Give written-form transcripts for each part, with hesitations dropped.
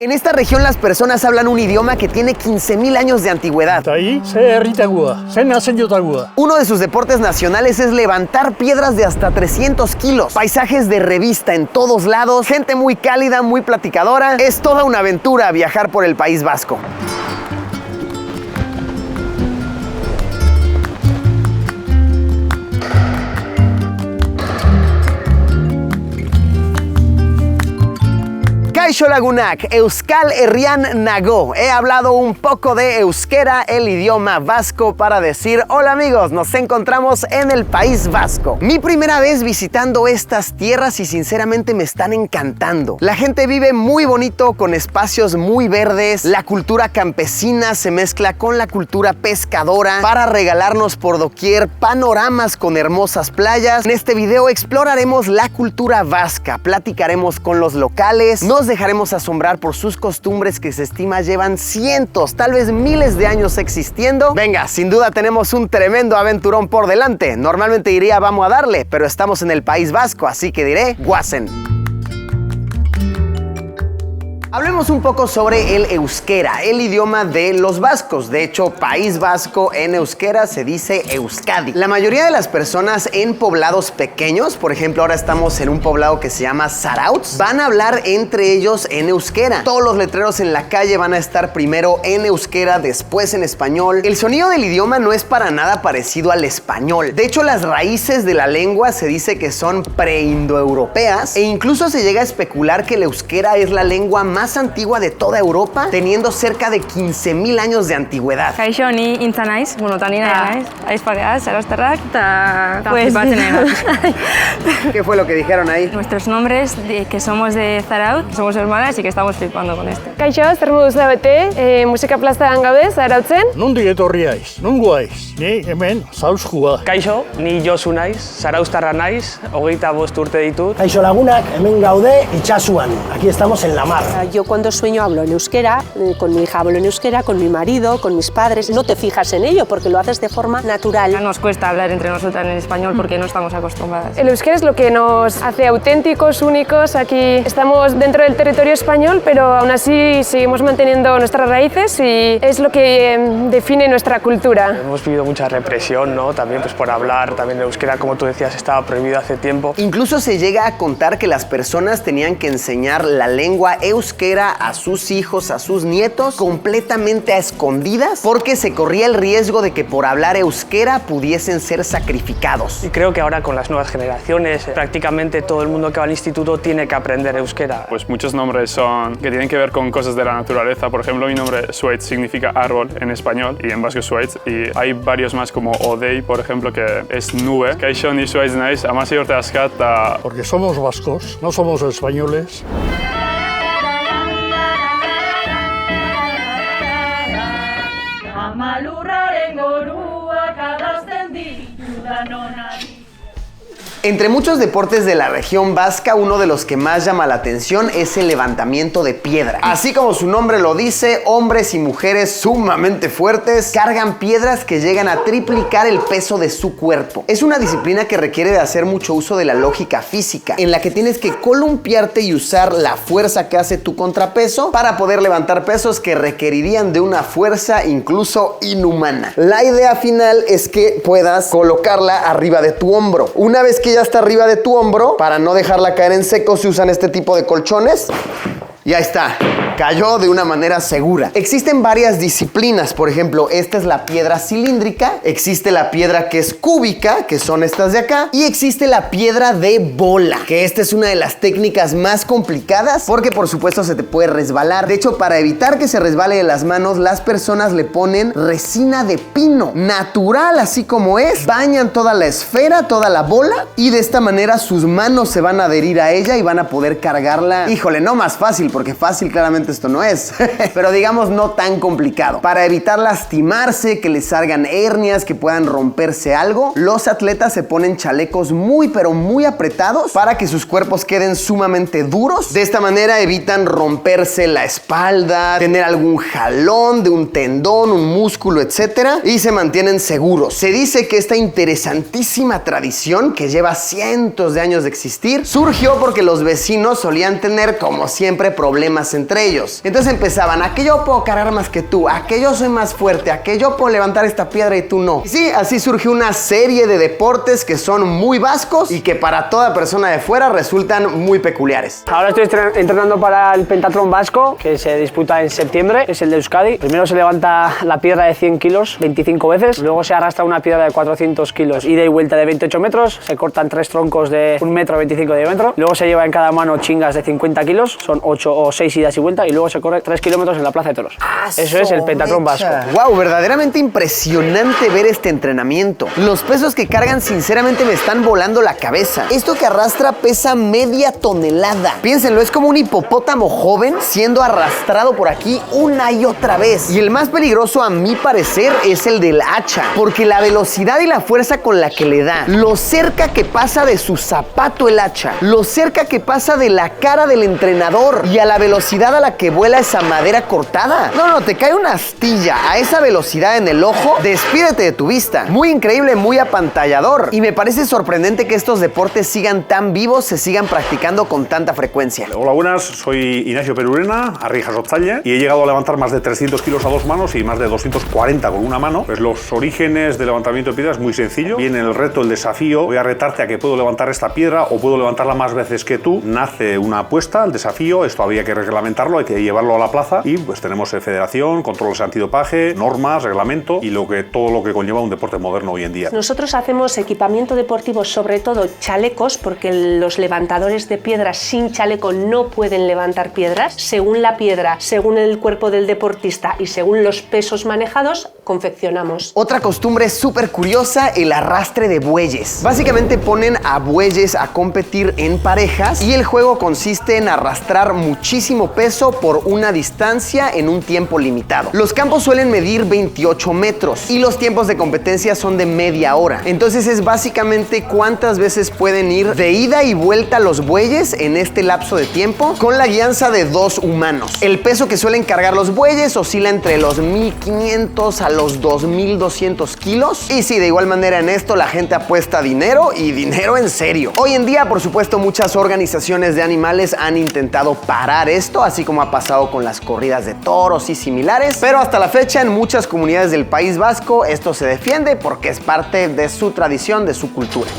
En esta región las personas hablan un idioma que tiene 15.000 años de antigüedad. Uno de sus deportes nacionales es levantar piedras de hasta 300 kilos. Paisajes de revista en todos lados, gente muy cálida, muy platicadora. Es toda una aventura viajar por el País Vasco. Kaixo lagunak, Euskal Herrian nago. He hablado un poco de euskera, el idioma vasco, para decir hola amigos, nos encontramos en el País Vasco. Mi primera vez visitando estas tierras y sinceramente me están encantando. La gente vive muy bonito, con espacios muy verdes. La cultura campesina se mezcla con la cultura pescadora para regalarnos por doquier panoramas con hermosas playas. En este video exploraremos la cultura vasca, platicaremos con los locales, nos dejaremos asombrar por sus costumbres que se estima llevan cientos, tal vez miles de años existiendo. Venga, sin duda tenemos un tremendo aventurón por delante. Normalmente diría vamos a darle, pero estamos en el País Vasco, así que diré guasen. Hablemos un poco sobre el euskera, el idioma de los vascos. De hecho, País Vasco en euskera se dice Euskadi. La mayoría de las personas en poblados pequeños, por ejemplo, ahora estamos en un poblado que se llama Zarautz, van a hablar entre ellos en euskera. Todos los letreros en la calle van a estar primero en euskera, después en español. El sonido del idioma no es para nada parecido al español. De hecho, las raíces de la lengua se dice que son preindoeuropeas e incluso se llega a especular que el euskera es la lengua más antigua de toda Europa, teniendo cerca de 15.000 años de antigüedad. Kaixo, ni intza naiz, ni naiz, aizpageaz, zarauztarrak, pues ¿Qué fue lo que dijeron ahí? Nuestros nombres, que somos de Zarautz, somos hermanas y que estamos flipando con esto. Kaixo, zer moduz da bete, musika plazan gabe, Zarautzen. Nondik etorriaiz, nongo aiz, ni hemen Zauzkua. Kaixo, ni Josu naiz, zarauztarra naiz, 25 urte ditut. Kaixo lagunak, hemen gaude itxasuan, aquí estamos en la mar. Yo cuando sueño hablo en euskera, con mi hija hablo en euskera, con mi marido, con mis padres. No te fijas en ello porque lo haces de forma natural. Nos cuesta hablar entre nosotras en español porque no estamos acostumbradas. El euskera es lo que nos hace auténticos, únicos. Aquí estamos dentro del territorio español, pero aún así seguimos manteniendo nuestras raíces y es lo que define nuestra cultura. Hemos vivido mucha represión, ¿no? También pues por hablar, también el euskera, como tú decías, estaba prohibido hace tiempo. Incluso se llega a contar que las personas tenían que enseñar la lengua euskera a sus hijos, a sus nietos, completamente a escondidas, porque se corría el riesgo de que por hablar euskera pudiesen ser sacrificados. Y creo que ahora con las nuevas generaciones, prácticamente todo el mundo que va al instituto tiene que aprender euskera. Pues muchos nombres son que tienen que ver con cosas de la naturaleza. Por ejemplo, mi nombre Zuaitz significa árbol en español y en vasco Zuaitz, y hay varios más como Odei, por ejemplo, que es nube. Kaixo ni Zuaitz naiz, amasi urte askat. Porque somos vascos, no somos españoles. Entre muchos deportes de la región vasca, uno de los que más llama la atención es el levantamiento de piedra. Así como su nombre lo dice, hombres y mujeres sumamente fuertes cargan piedras que llegan a triplicar el peso de su cuerpo. Es una disciplina que requiere de hacer mucho uso de la lógica física, en la que tienes que columpiarte y usar la fuerza que hace tu contrapeso para poder levantar pesos que requerirían de una fuerza incluso inhumana. La idea final es que puedas colocarla arriba de tu hombro. Una vez que ya está arriba de tu hombro, para no dejarla caer en seco, se usan este tipo de colchones. Y ahí está, cayó de una manera segura. Existen varias disciplinas, por ejemplo, esta es la piedra cilíndrica, existe la piedra que es cúbica, que son estas de acá, y existe la piedra de bola, que esta es una de las técnicas más complicadas porque por supuesto se te puede resbalar. De hecho, para evitar que se resbale de las manos, las personas le ponen resina de pino, natural así como es, bañan toda la esfera, toda la bola, y de esta manera sus manos se van a adherir a ella y van a poder cargarla. Híjole, no más fácil, porque fácil claramente esto no es, pero digamos no tan complicado. Para evitar lastimarse, que les salgan hernias, que puedan romperse algo, los atletas se ponen chalecos muy pero muy apretados para que sus cuerpos queden sumamente duros. De esta manera evitan romperse la espalda, tener algún jalón de un tendón, un músculo, etcétera, y se mantienen seguros. Se dice que esta interesantísima tradición, que lleva cientos de años de existir, surgió porque los vecinos solían tener, como siempre, problemas entre ellos. ellos. Entonces empezaban, ¿a qué yo puedo cargar más que tú? ¿A qué yo soy más fuerte? ¿A qué yo puedo levantar esta piedra y tú no? Y sí, así surgió una serie de deportes que son muy vascos y que para toda persona de fuera resultan muy peculiares. Ahora estoy entrenando para el pentatlón vasco, que se disputa en septiembre, es el de Euskadi. Primero se levanta la piedra de 100 kilos 25 veces, luego se arrastra una piedra de 400 kilos, ida y vuelta de 28 metros, se cortan 3 troncos de 1,25 m de diámetro, luego se lleva en cada mano chingas de 50 kilos, son 8 o 6 idas y vuelta, y luego se corre 3 kilómetros en la plaza de toros. Eso es el pentatlón vasco. Wow, verdaderamente impresionante ver este entrenamiento. Los pesos que cargan sinceramente me están volando la cabeza. Esto que arrastra pesa media tonelada. Piénsenlo, es como un hipopótamo joven siendo arrastrado por aquí una y otra vez. Y el más peligroso a mi parecer es el del hacha, porque la velocidad y la fuerza con la que le da, lo cerca que pasa de su zapato el hacha, lo cerca que pasa de la cara del entrenador y a la velocidad a la que vuela esa madera cortada. No, te cae una astilla a esa velocidad en el ojo, despídete de tu vista. Muy increíble, muy apantallador. Y me parece sorprendente que estos deportes sigan tan vivos, se sigan practicando con tanta frecuencia. Hola, buenas, soy Ignacio Perurena, Arrijas Otzalle, y he llegado a levantar más de 300 kilos a dos manos y más de 240 con una mano. Pues los orígenes del levantamiento de piedra es muy sencillo. Viene el reto, el desafío. Voy a retarte a que puedo levantar esta piedra o puedo levantarla más veces que tú. Nace una apuesta, el desafío. Esto había que reglamentarlo, hay que llevarlo a la plaza y pues tenemos federación, controles antidopaje, normas, reglamento y todo lo que conlleva un deporte moderno hoy en día. Nosotros hacemos equipamiento deportivo, sobre todo chalecos, porque los levantadores de piedras sin chaleco no pueden levantar piedras. Según la piedra, según el cuerpo del deportista y según los pesos manejados, confeccionamos. Otra costumbre súper curiosa, el arrastre de bueyes. Básicamente ponen a bueyes a competir en parejas y el juego consiste en arrastrar muchísimo peso por una distancia en un tiempo limitado. Los campos suelen medir 28 metros y los tiempos de competencia son de media hora. Entonces es básicamente cuántas veces pueden ir de ida y vuelta los bueyes en este lapso de tiempo con la guianza de 2 humanos. El peso que suelen cargar los bueyes oscila entre los 1,500 a los 2,200 kilos. Y sí, de igual manera en esto la gente apuesta dinero y dinero en serio. Hoy en día, por supuesto, muchas organizaciones de animales han intentado parar esto, así como ha pasado con las corridas de toros y similares. Pero hasta la fecha en muchas comunidades del País Vasco esto se defiende porque es parte de su tradición, de su cultura.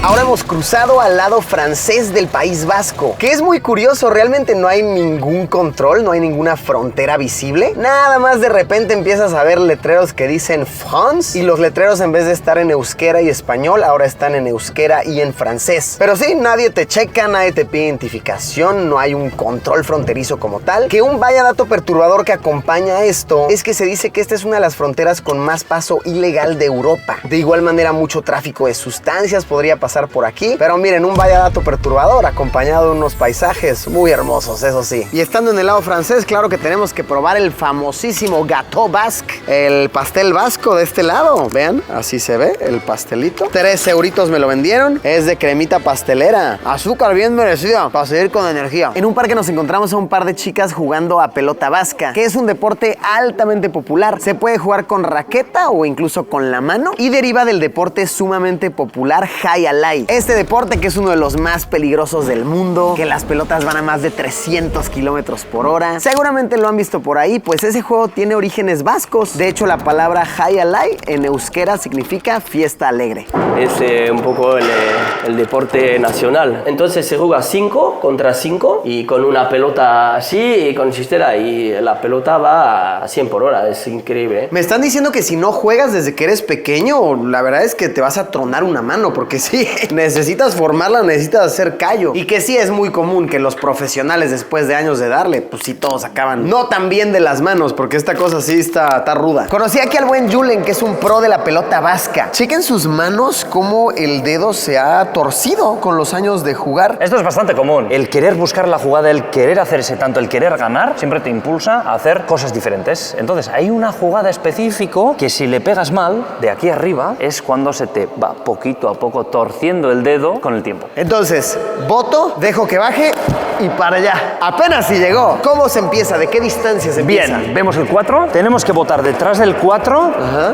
Ahora hemos cruzado al lado francés del País Vasco, que es muy curioso, realmente no hay ningún control, no hay ninguna frontera visible. Nada más de repente empiezas a ver letreros que dicen France y los letreros en vez de estar en euskera y español, ahora están en euskera y en francés. Pero sí, nadie te checa, nadie te pide identificación, no hay un control fronterizo como tal. Que un vaya dato perturbador que acompaña esto es que se dice que esta es una de las fronteras con más paso ilegal de Europa. De igual manera, mucho tráfico de sustancias podría pasar por aquí, pero miren, un vaya dato perturbador acompañado de unos paisajes muy hermosos, eso sí. Y estando en el lado francés, claro que tenemos que probar el famosísimo gâteau basque, el pastel vasco de este lado. Vean, así se ve el pastelito. 3 euritos me lo vendieron, es de cremita pastelera, azúcar bien merecida para seguir con energía. En un parque nos encontramos a un par de chicas jugando a pelota vasca, que es un deporte altamente popular. Se puede jugar con raqueta o incluso con la mano y deriva del deporte sumamente popular Jai Alai. Este deporte, que es uno de los más peligrosos del mundo, que las pelotas van a más de 300 kilómetros por hora. Seguramente lo han visto por ahí, pues ese juego tiene orígenes vascos. De hecho, la palabra Jai Alai en euskera significa fiesta alegre. Es un poco el deporte nacional. Entonces se juega 5 contra 5 y con una pelota así y con cistera y la pelota va a 100 por hora. Es increíble. Me están diciendo que si no juegas desde que eres pequeño, la verdad es que te vas a tronar una mano, porque sí, necesitas formarla, necesitas hacer callo. Y que sí es muy común que los profesionales, después de años de darle, pues sí, todos acaban no tan bien de las manos, porque esta cosa sí está ruda. Conocí aquí al buen Julen, que es un pro de la pelota vasca. Chequen sus manos, cómo el dedo se ha torcido con los años de jugar. Esto es bastante común. El querer buscar la jugada, el querer hacerse tanto, el querer ganar, siempre te impulsa a hacer cosas diferentes. Entonces, hay una jugada específica que si le pegas mal, de aquí arriba, es cuando se te va poquito a poco torciendo torciendo el dedo con el tiempo. Entonces, boto, dejo que baje y para allá. Apenas si llegó. ¿Cómo se empieza? ¿De qué distancia se empieza? Bien, vemos el 4, tenemos que botar detrás del 4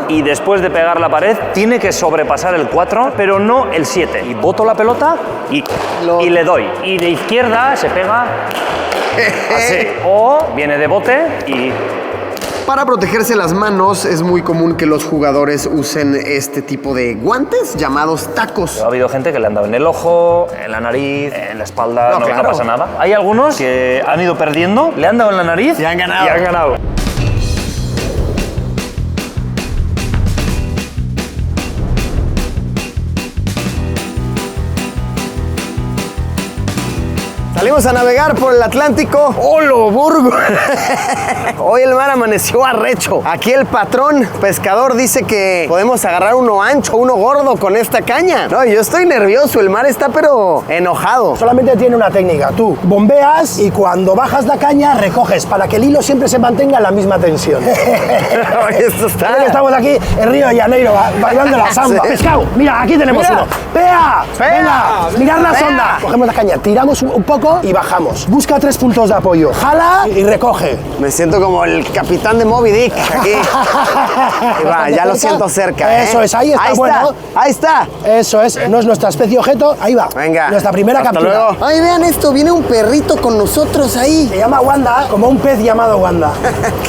y después de pegar la pared tiene que sobrepasar el 4, pero no el 7. Y boto la pelota y le doy. Y de izquierda se pega así. O viene de bote y... Para protegerse las manos es muy común que los jugadores usen este tipo de guantes llamados tacos. Ha habido gente que le han dado en el ojo, en la nariz, en la espalda, no pasa nada. Hay algunos que han ido perdiendo, le han dado en la nariz y han ganado. Y han ganado. Salimos a navegar por el Atlántico. ¡Holo, Burgo! Hoy el mar amaneció arrecho. Aquí el patrón pescador dice que podemos agarrar uno ancho, uno gordo con esta caña. No, yo estoy nervioso. El mar está pero enojado. Solamente tiene una técnica. Tú bombeas y cuando bajas la caña recoges para que el hilo siempre se mantenga en la misma tensión. Esto está... Estamos aquí en Río de Janeiro bailando la samba. Sí. Pescado, mira, aquí tenemos uno. ¡Pea! ¡Venga! Mirad la sonda. Cogemos la caña, tiramos un poco y bajamos. Busca 3 puntos de apoyo. Jala y recoge. Me siento como el capitán de Moby Dick aquí. Ahí va, ya lo siento cerca. Eso es, ahí está. Ahí bueno. está, ahí está. Eso es, no es nuestra especie objeto. Ahí va. Venga. Nuestra primera Hasta captura. Luego. Ay, vean esto, viene un perrito con nosotros ahí. Se llama Wanda, como un pez llamado Wanda.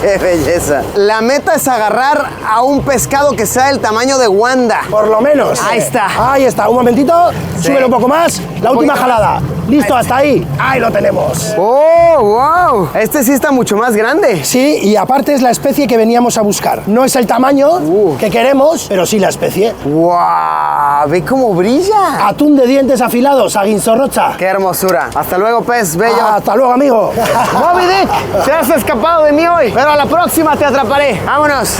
¡Qué belleza! La meta es agarrar a un pescado que sea del tamaño de Wanda. Por lo menos. Ahí está. Ahí está, un momentito. Súbelo un poco más. La última jalada. Listo, hasta ahí. Ahí lo tenemos. ¡Oh, wow! Este sí está mucho más grande. Sí, y aparte es la especie que veníamos a buscar. No es el tamaño que queremos, pero sí la especie. ¡Wow! ¡Ve cómo brilla! Atún de dientes afilados, aguinzorrocha. ¡Qué hermosura! Hasta luego, pez bello. Hasta luego, amigo. Moby Dick, te has escapado de mí hoy, pero a la próxima te atraparé. ¡Vámonos!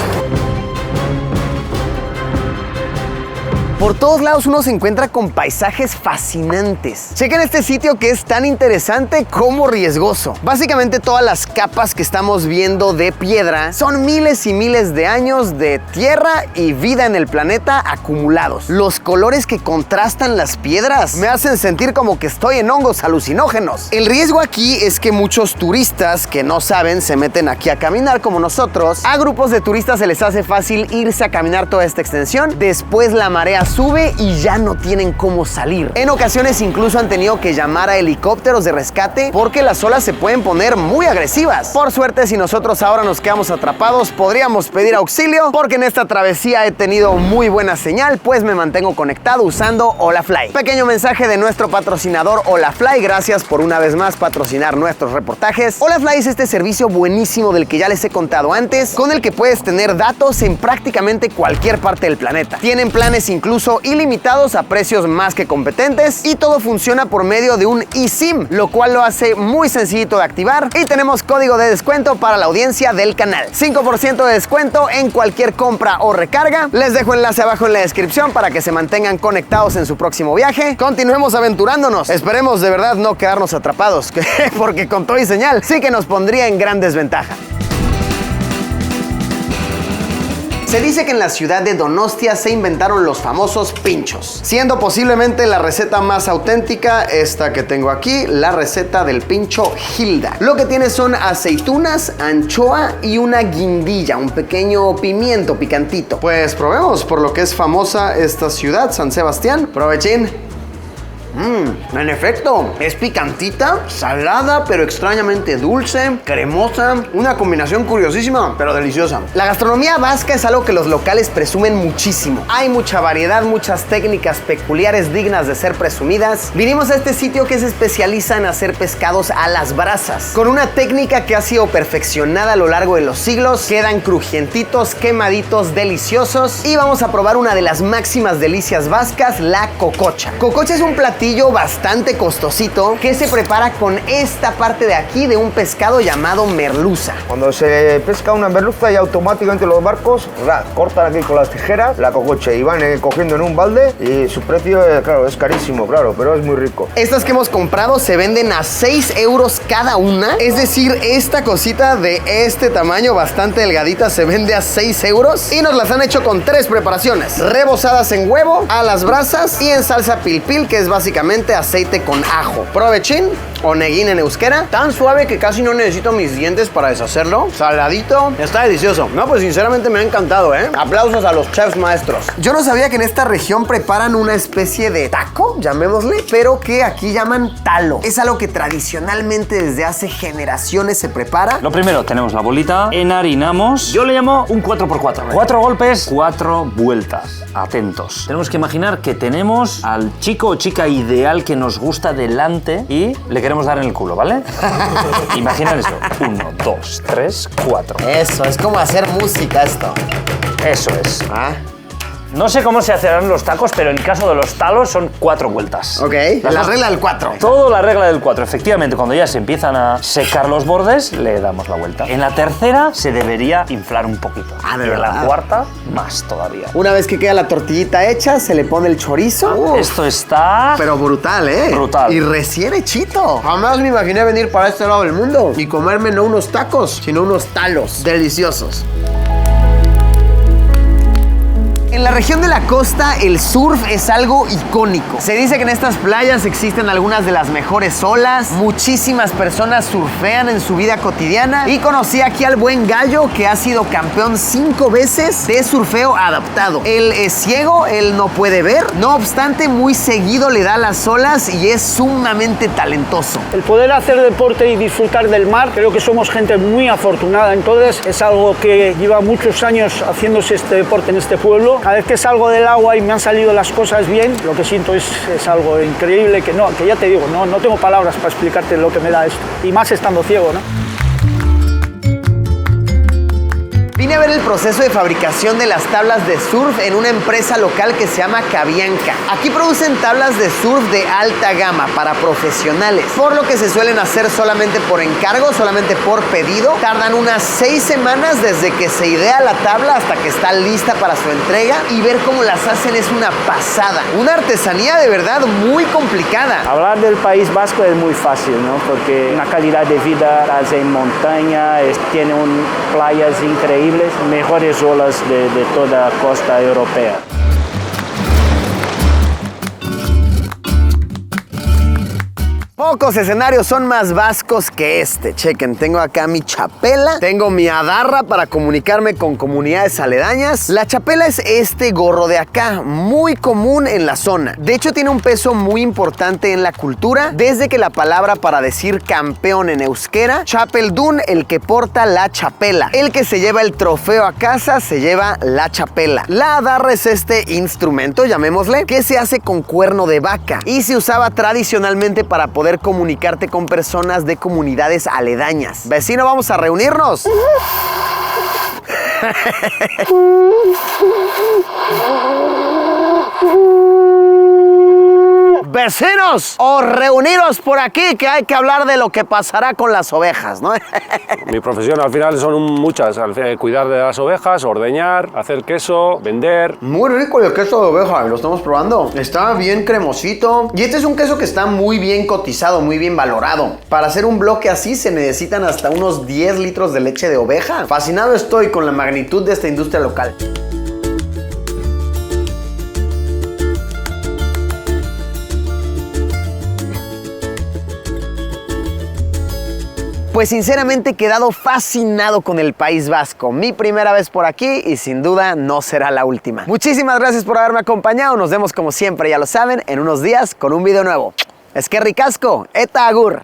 Por todos lados uno se encuentra con paisajes fascinantes. Chequen este sitio que es tan interesante como riesgoso. Básicamente todas las capas que estamos viendo de piedra son miles y miles de años de tierra y vida en el planeta acumulados. Los colores que contrastan las piedras me hacen sentir como que estoy en hongos alucinógenos. El riesgo aquí es que muchos turistas que no saben se meten aquí a caminar como nosotros. A grupos de turistas se les hace fácil irse a caminar toda esta extensión. Después la marea sube y ya no tienen cómo salir. En ocasiones incluso han tenido que llamar a helicópteros de rescate porque las olas se pueden poner muy agresivas. Por suerte, si nosotros ahora nos quedamos atrapados, podríamos pedir auxilio porque en esta travesía he tenido muy buena señal, pues me mantengo conectado usando Holafly. Pequeño mensaje de nuestro patrocinador Holafly, gracias por una vez más patrocinar nuestros reportajes. Holafly es este servicio buenísimo del que ya les he contado antes, con el que puedes tener datos en prácticamente cualquier parte del planeta. Tienen planes incluso ilimitados a precios más que competentes y todo funciona por medio de un eSIM, lo cual lo hace muy sencillito de activar y tenemos código de descuento para la audiencia del canal. 5% de descuento en cualquier compra o recarga. Les dejo enlace abajo en la descripción para que se mantengan conectados en su próximo viaje. Continuemos aventurándonos. Esperemos de verdad no quedarnos atrapados, porque con todo y señal sí que nos pondría en gran desventaja. Se dice que en la ciudad de Donostia se inventaron los famosos pinchos, siendo posiblemente la receta más auténtica esta que tengo aquí, la receta del pincho Hilda. Lo que tiene son aceitunas, anchoa y una guindilla, un pequeño pimiento picantito. Pues probemos por lo que es famosa esta ciudad, San Sebastián. Provechín. En efecto, es picantita, salada, pero extrañamente dulce, cremosa, una combinación curiosísima, pero deliciosa. La gastronomía vasca es algo que los locales presumen muchísimo. Hay mucha variedad, muchas técnicas peculiares dignas de ser presumidas. Vinimos a este sitio que se especializa en hacer pescados a las brasas. Con una técnica que ha sido perfeccionada a lo largo de los siglos, quedan crujientitos, quemaditos, deliciosos. Y vamos a probar una de las máximas delicias vascas, la cococha. Cococha es un platillo platillo bastante costosito que se prepara con esta parte de aquí de un pescado llamado merluza. Cuando se pesca una merluza, ya automáticamente los barcos cortan aquí con las tijeras la cococha y van cogiendo en un balde, y su precio, claro, es carísimo, claro, pero es muy rico. Estas que hemos comprado se venden a 6 euros cada una, es decir, esta cosita de este tamaño bastante delgadita se vende a 6 euros y nos las han hecho con 3 preparaciones: rebozadas en huevo, a las brasas y en salsa pilpil, que es básicamente aceite con ajo. Provechín o neguín en euskera. Tan suave que casi no necesito mis dientes para deshacerlo. Saladito. Está delicioso. No, pues sinceramente me ha encantado, ¿eh? Aplausos a los chefs maestros. Yo no sabía que en esta región preparan una especie de taco, llamémosle, pero que aquí llaman talo. Es algo que tradicionalmente desde hace generaciones se prepara. Lo primero, tenemos la bolita, enharinamos. Yo le llamo un 4x4. 4 golpes, 4 vueltas. Atentos. Tenemos que imaginar que tenemos al chico o chica ideal que nos gusta delante y le queremos dar en el culo, ¿vale? Imaginad esto. 1, 2, 3, 4. Eso, es como hacer música esto. Eso es. No sé cómo se hacerán los tacos, pero en el caso de los talos son 4 vueltas. Ok, la regla del 4. Todo la regla del 4. Efectivamente, cuando ya se empiezan a secar los bordes, le damos la vuelta. En la tercera se debería inflar un poquito. ¿de y en verdad? la cuarta, más todavía. Una vez que queda la tortillita hecha, se le pone el chorizo. Esto está... Pero brutal, ¿eh? Brutal. Y recién hechito. Jamás me imaginé venir para este lado del mundo y comerme no unos tacos, sino unos talos deliciosos. En la región de la costa, el surf es algo icónico. Se dice que en estas playas existen algunas de las mejores olas. Muchísimas personas surfean en su vida cotidiana. Y conocí aquí al buen Gallo, que ha sido campeón 5 veces de surfeo adaptado. Él es ciego, él no puede ver. No obstante, muy seguido le da las olas y es sumamente talentoso. El poder hacer deporte y disfrutar del mar, creo que somos gente muy afortunada. Entonces, es algo que lleva muchos años haciéndose este deporte en este pueblo. Cada vez que salgo del agua y me han salido las cosas bien, lo que siento es algo increíble que ya te digo, no tengo palabras para explicarte lo que me da esto. Y más estando ciego, ¿no? Vine a ver el proceso de fabricación de las tablas de surf en una empresa local que se llama Cabianca. Aquí producen tablas de surf de alta gama para profesionales, por lo que se suelen hacer solamente por encargo, solamente por pedido. Tardan unas 6 semanas desde que se idea la tabla hasta que está lista para su entrega, y ver cómo las hacen es una pasada. Una artesanía de verdad muy complicada. Hablar del País Vasco es muy fácil, ¿no? Porque una calidad de vida, estás en montaña, tiene playas increíbles, mejores olas de toda costa europea. Pocos escenarios son más vascos que este. Chequen, tengo acá mi chapela, tengo mi adarra para comunicarme con comunidades aledañas. La chapela es este gorro de acá, muy común en la zona. De hecho, tiene un peso muy importante en la cultura, desde que la palabra para decir campeón en euskera, chapeldún, el que porta la chapela. El que se lleva el trofeo a casa se lleva la chapela. La adarra es este instrumento, llamémosle, que se hace con cuerno de vaca y se usaba tradicionalmente para poder comunicarte con personas de comunidades aledañas. Vecino, vamos a reunirnos. Vecinos, o reuniros por aquí, que hay que hablar de lo que pasará con las ovejas, ¿no? Mi profesión al final son muchas, cuidar de las ovejas, ordeñar, hacer queso, vender. Muy rico el queso de oveja, lo estamos probando. Está bien cremosito. Y este es un queso que está muy bien cotizado, muy bien valorado. Para hacer un bloque así se necesitan hasta unos 10 litros de leche de oveja. Fascinado estoy con la magnitud de esta industria local. Pues sinceramente he quedado fascinado con el País Vasco. Mi primera vez por aquí y sin duda no será la última. Muchísimas gracias por haberme acompañado. Nos vemos como siempre, ya lo saben, en unos días con un video nuevo. Eskerrik asko, eta agur.